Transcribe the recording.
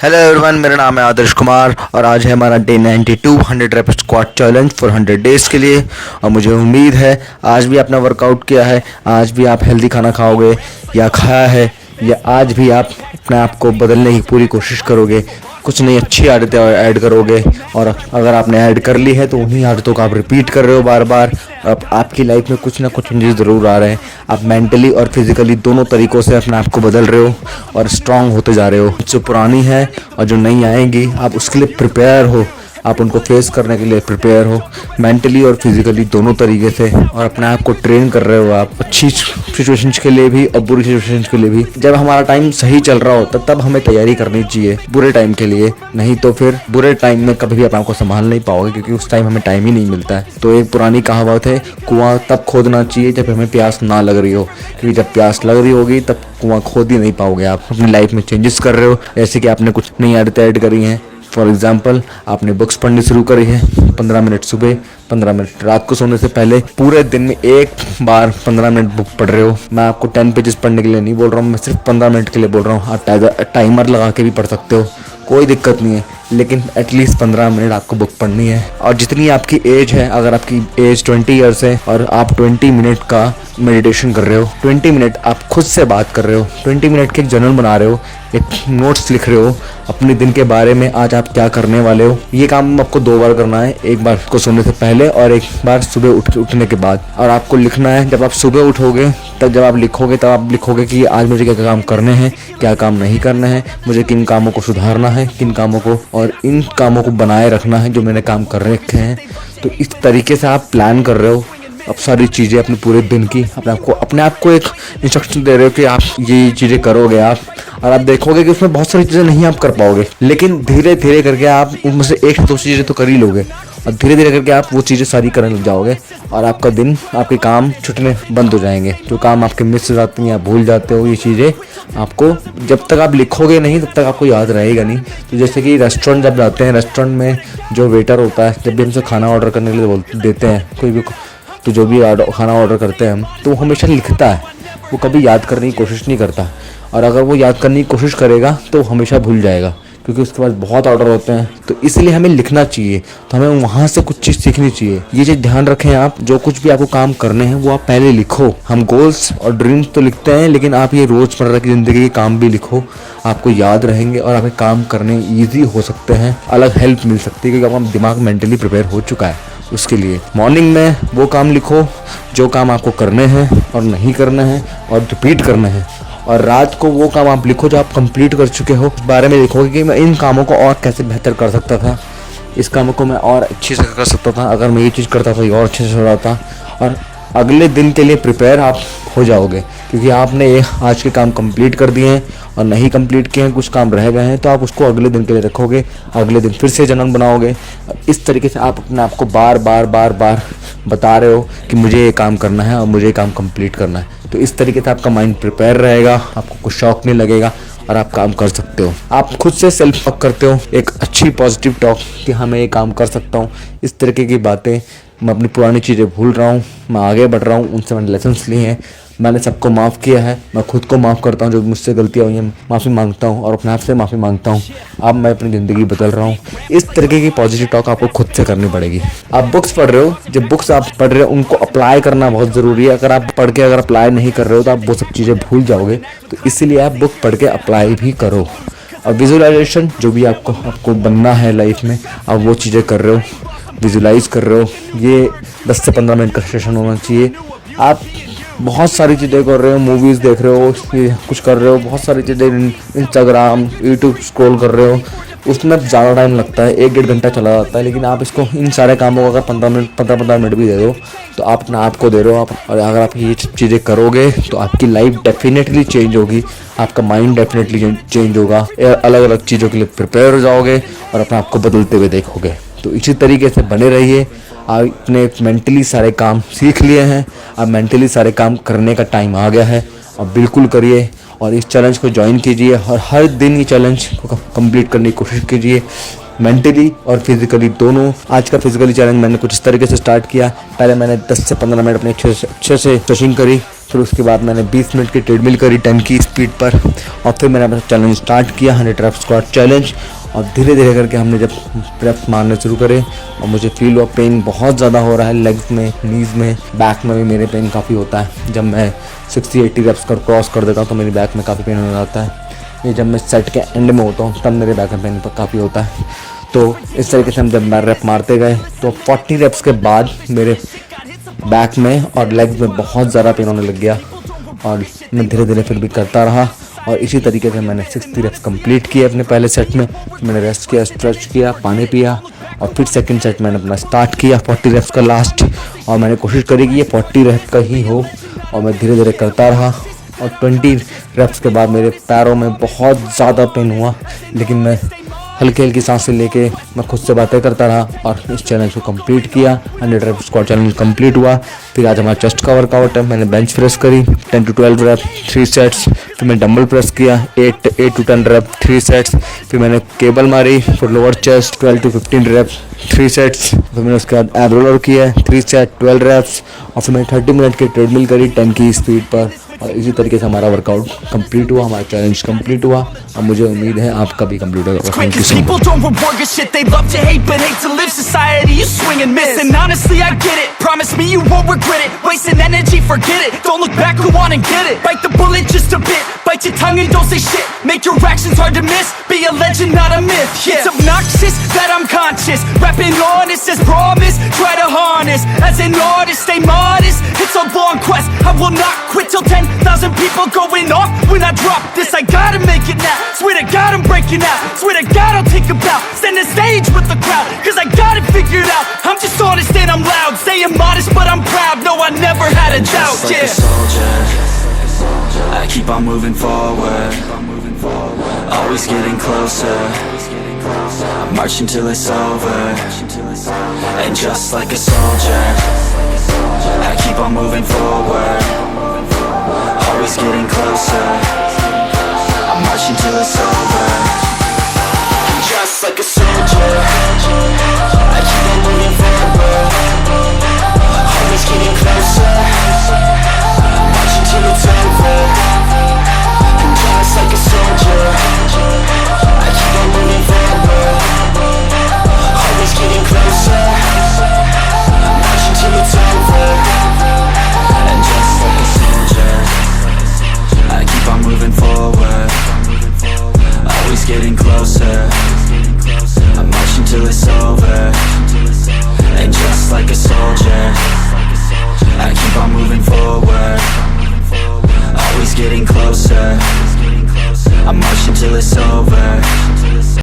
Hello everyone, मेरा नाम है आदर्श कुमार और आज है हमारा day 92 100 rape squat challenge for 100 days के लिए। और मुझे उम्मीद है आज भी आपने वर्कआउट किया है, आज भी आप हेल्दी खाना खाओगे या खाया है, या आज भी आप अपने आप को बदलने की पूरी कोशिश करोगे, कुछ नई अच्छी आदतें ऐड करोगे। और अगर आपने ऐड कर ली है तो उन्हीं आदतों का आप रिपीट कर रहे हो बार बार। अब आपकी लाइफ में कुछ ना कुछ चेंजेस ज़रूर आ रहे हैं। आप मेंटली और फिजिकली दोनों तरीक़ों से अपने आप को बदल रहे हो और स्ट्रांग होते जा रहे हो। जो पुरानी है और जो नई आएंगी, आप उसके लिए प्रिपेयर हो, आप उनको फेस करने के लिए प्रिपेयर हो, मेंटली और फिजिकली दोनों तरीके से। और अपने आप को ट्रेन कर रहे हो आप अच्छी सिचुएशंस के लिए भी और बुरी सिचुएशंस के लिए भी। जब हमारा टाइम सही चल रहा होता तब हमें तैयारी करनी चाहिए बुरे टाइम के लिए, नहीं तो फिर बुरे टाइम में कभी भी आप आपको संभाल नहीं पाओगे, क्योंकि उस टाइम हमें टाइम ही नहीं मिलता है। तो एक पुरानी कहावत है, कुआं तब खोदना चाहिए जब हमें प्यास ना लग रही हो, क्योंकि जब प्यास लग रही होगी तब कुआं खोद ही नहीं पाओगे। आप अपनी लाइफ में चेंजेस कर रहे हो, जैसे कि आपने कुछ नई आदतें ऐड करी हैं। फॉर एग्जाम्पल, आपने बुक्स पढ़नी शुरू करी है, 15 मिनट सुबह, 15 मिनट रात को सोने से पहले। पूरे दिन में एक बार 15 मिनट बुक पढ़ रहे हो। मैं आपको 10 पेजेस पढ़ने के लिए नहीं बोल रहा हूँ, मैं सिर्फ 15 मिनट के लिए बोल रहा हूँ। आप टाइमर लगा के भी पढ़ सकते हो, कोई दिक्कत नहीं है, लेकिन एटलीस्ट 15 मिनट आपको बुक पढ़नी है। और जितनी आपकी एज है, अगर आपकी एज 20 ईयर्स है और आप 20 मिनट का मेडिटेशन कर रहे हो, 20 मिनट आप खुद से बात कर रहे हो, 20 मिनट के एक जर्नल बना रहे हो, एक नोट्स लिख रहे हो अपने दिन के बारे में, आज आप क्या करने वाले हो। ये काम आपको 2 बार करना है, एक बार को सोने से पहले और एक बार सुबह उठने के बाद। और आपको लिखना है, जब आप सुबह उठोगे तब जब आप लिखोगे तब आप लिखोगे कि आज मुझे क्या काम करने हैं, क्या काम नहीं करने हैं, मुझे किन कामों को सुधारना है, किन कामों को और इन कामों को बनाए रखना है जो मैंने काम कर रखे हैं। तो इस तरीके से आप प्लान कर रहे हो अब सारी चीज़ें अपने पूरे दिन की। अपने आप को एक इंस्ट्रक्शन दे रहे हो कि आप ये चीज़ें करोगे आप, और आप देखोगे कि उसमें बहुत सारी चीज़ें नहीं आप कर पाओगे, लेकिन धीरे धीरे करके आप उनमें से 1 से 2 चीज़ें तो कर ही लोगे और धीरे धीरे करके आप वो चीज़ें सारी करने लग जाओगे। और आपका दिन, आपके काम छूटने बंद हो जाएंगे। जो काम आपके मिस हो जाते हैं या भूल जाते हो, ये चीज़ें आपको जब तक आप लिखोगे नहीं तब तक आपको याद रहेगा नहीं। तो जैसे कि रेस्टोरेंट जब जाते हैं, रेस्टोरेंट में जो वेटर होता है, जब भी हमसे खाना ऑर्डर करने के लिए देते हैं, कोई भी तो जो भी खाना ऑर्डर करते हैं हम, तो वो हमेशा लिखता है, वो कभी याद करने की कोशिश नहीं करता। और अगर वो याद करने की कोशिश करेगा तो हमेशा भूल जाएगा, क्योंकि उसके पास बहुत ऑर्डर होते हैं। तो इसलिए हमें लिखना चाहिए, तो हमें वहाँ से कुछ चीज़ सीखनी चाहिए। ये चीज़ ध्यान रखें आप, जो कुछ भी आपको काम करने हैं वो आप पहले लिखो। हम गोल्स और ड्रीम्स तो लिखते हैं, लेकिन आप ये रोज़मर्रा की ज़िंदगी के काम भी लिखो, आपको याद रहेंगे और आपके काम करने ईजी हो सकते हैं। अलग हेल्प मिल सकती है, क्योंकि आपका दिमाग मेंटली प्रिपेयर हो चुका है उसके लिए। मॉर्निंग में वो काम लिखो जो काम आपको करने हैं और नहीं करने हैं और रिपीट करने हैं, और रात को वो काम आप लिखो जो आप कंप्लीट कर चुके हो। इस बारे में लिखोगे कि मैं इन कामों को और कैसे बेहतर कर सकता था, इस कामों को मैं और अच्छे से कर सकता था, अगर मैं ये चीज़ करता था ये और अच्छे से हो रहा था। और अगले दिन के लिए प्रिपेयर आप हो जाओगे, क्योंकि आपने ये आज के काम कंप्लीट कर दिए हैं और नहीं कंप्लीट किए हैं, कुछ काम रह गए हैं, तो आप उसको अगले दिन के लिए रखोगे, अगले दिन फिर से जर्नल बनाओगे। इस तरीके से आप अपने आप को बार बार बता रहे हो कि मुझे ये काम करना है और मुझे ये काम कंप्लीट करना है। तो इस तरीके से आपका माइंड प्रिपेयर रहेगा, आपको कुछ शौक नहीं लगेगा और आप काम कर सकते हो। आप खुद से सेल्फ टॉक करते हो, एक अच्छी पॉजिटिव टॉक कि हाँ मैं ये काम कर सकता हूँ। इस तरीके की बातें, मैं अपनी पुरानी चीज़ें भूल रहा हूँ, मैं आगे बढ़ रहा हूँ, उनसे मैंने लेसन्स लिए हैं, मैंने सबको माफ़ किया है, मैं खुद को माफ़ करता हूँ, जो मुझसे गलतियाँ हुई हैं माफ़ी मांगता हूँ और अपने आप से माफ़ी मांगता हूँ। अब मैं अपनी ज़िंदगी बदल रहा हूँ। इस तरीके की पॉजिटिव टॉक आपको खुद से करनी पड़ेगी। आप बुक्स पढ़ रहे हो, जब बुक्स आप पढ़ रहे हो उनको अप्लाई करना बहुत ज़रूरी है। अगर आप पढ़ के अगर अप्लाई नहीं कर रहे हो तो आप वो सब चीज़ें भूल जाओगे, तो इसीलिए आप बुक पढ़ के अप्लाई भी करो। और विजुअलाइजेशन, जो भी आपको बनना है लाइफ में, आप वो चीज़ें कर रहे हो, विजुलाइज कर रहे हो। ये 10 से 15 मिनट का सेशन होना चाहिए। आप बहुत सारी चीज़ें कर रहे हो, मूवीज़ देख रहे हो, कुछ कर रहे हो, बहुत सारी चीज़ें, इंस्टाग्राम, यूट्यूब स्क्रॉल कर रहे हो, उसमें ज़्यादा टाइम लगता है, 1-1.5 घंटा चला जाता है। लेकिन आप इसको, इन सारे कामों को अगर 15 मिनट भी दे दो तो आप अपने आप को दे रहे हो आप। और अगर आप ये चीज़ें करोगे तो आपकी लाइफ डेफिनेटली चेंज होगी, आपका माइंड डेफिनेटली चेंज होगा, अलग अलग चीज़ों के लिए प्रिपेयर हो जाओगे और अपने आप को बदलते हुए देखोगे। तो इसी तरीके से बने रहिए। आपने मेंटली सारे काम सीख लिए हैं, अब मेंटली सारे काम करने का टाइम आ गया है, अब बिल्कुल करिए और इस चैलेंज को ज्वाइन कीजिए और हर दिन ये चैलेंज को कंप्लीट करने की कोशिश कीजिए। मेंटली और फिजिकली दोनों। आज का फिजिकली चैलेंज मैंने कुछ इस तरीके से स्टार्ट किया। पहले मैंने 10 से 15 मिनट अपने अच्छे से स्ट्रेचिंग करी, फिर उसके बाद मैंने 20 मिनट की ट्रेडमिल करी 10 की स्पीड पर, और फिर मैंने अपना चैलेंज स्टार्ट किया 100 रेप स्क्वाट चैलेंज। और धीरे धीरे करके हमने जब रेप्स मारने शुरू करे और मुझे फील हुआ पेन बहुत ज़्यादा हो रहा है लेग्स में, नीज़ में, बैक में भी मेरे पेन काफ़ी होता है। जब मैं 60-80 रेप्स कर क्रॉस कर देता हूँ तो मेरी बैक में काफ़ी पेन हो जाता है। ये जब मैं सेट के एंड में होता हूँ तब मेरे बैक में पेन काफ़ी होता है। तो इस तरीके से हम जब रेप मारते गए तो 40 रेप्स के बाद मेरे बैक में और लेग्स में बहुत ज़्यादा पेन होने लग गया, और मैं धीरे धीरे फिर भी करता रहा। और इसी तरीके से मैंने 60 रेप्स कंप्लीट किए अपने पहले सेट में। फिर मैंने रेस्ट किया, स्ट्रेच किया, पानी पिया, और फिर सेकंड सेट मैंने अपना स्टार्ट किया 40 रेप्स का लास्ट। और मैंने कोशिश करी कि ये 40 रेप्स का ही हो, और मैं धीरे धीरे करता रहा। और 20 रेप्स के बाद मेरे पैरों में बहुत ज़्यादा पेन हुआ, लेकिन मैं हल्की हल्की सांसें लेके मैं खुद से बातें करता रहा और इस चैलेंज को कंप्लीट किया। 100 रेप स्क्वाट चैलेंज कंप्लीट हुआ। फिर आज हमारा चेस्ट का वर्कआउट है। मैंने बेंच प्रेस करी 10 to 12 रेप 3 सेट्स। फिर मैं डंबल प्रेस किया 8 to 10 रेप 3 सेट्स। फिर मैंने केबल मारी for lower chest 12 to 15 rape 3 sets. फिर मैंने उसके बाद एब रोलर किया 3 सेट 12 रेप्स। और फिर मैंने 30 मिनट की ट्रेडमिल करी 10 की स्पीड पर। और इसी तरीके से हमारा वर्कआउट कंप्लीट हुआ, हमारा चैलेंज कंप्लीट हुआ, और मुझे उम्मीद है आपका भी कंप्लीट होगा। Thank you so much. People don't reward good shit, they love to hate but hate to live. Society, you swing and miss, and honestly I get it. Promise me you won't regret it. Wasting energy, forget it. Don't look back, go on and get it. Bite the bullet just a bit, bite your tongue and don't say shit. Make your actions hard to miss, be a legend not a myth. Yeah. It's obnoxious that I'm conscious, rapping honest as promise. Try to harness, as an artist stay modest. It's a long quest, I will not quit till 10,000 people going off when I drop this. I gotta make it now, swear to God I'm breaking out. Swear to God I'll take a bow, stand the stage with the crowd, cause I got it figured out. I'm just honest and I'm loud, saying modest but I'm proud. No, I never had a doubt. Just like Yeah. a soldier, I keep on moving forward, always getting closer. I'm marching till it's over. And just like a soldier, I keep on moving forward, always getting closer. I'm marching till it's over. Just like a soldier, I keep on moving forward, always getting closer. I'm marching till it's over. And just like a soldier, I keep on moving forward, always getting closer. I'm marching till it's over. And just like a soldier, I keep on moving forward, always getting closer. I'm marching till it's over. And just like a soldier, I keep on moving forward, always getting closer. I'm marching till it's over.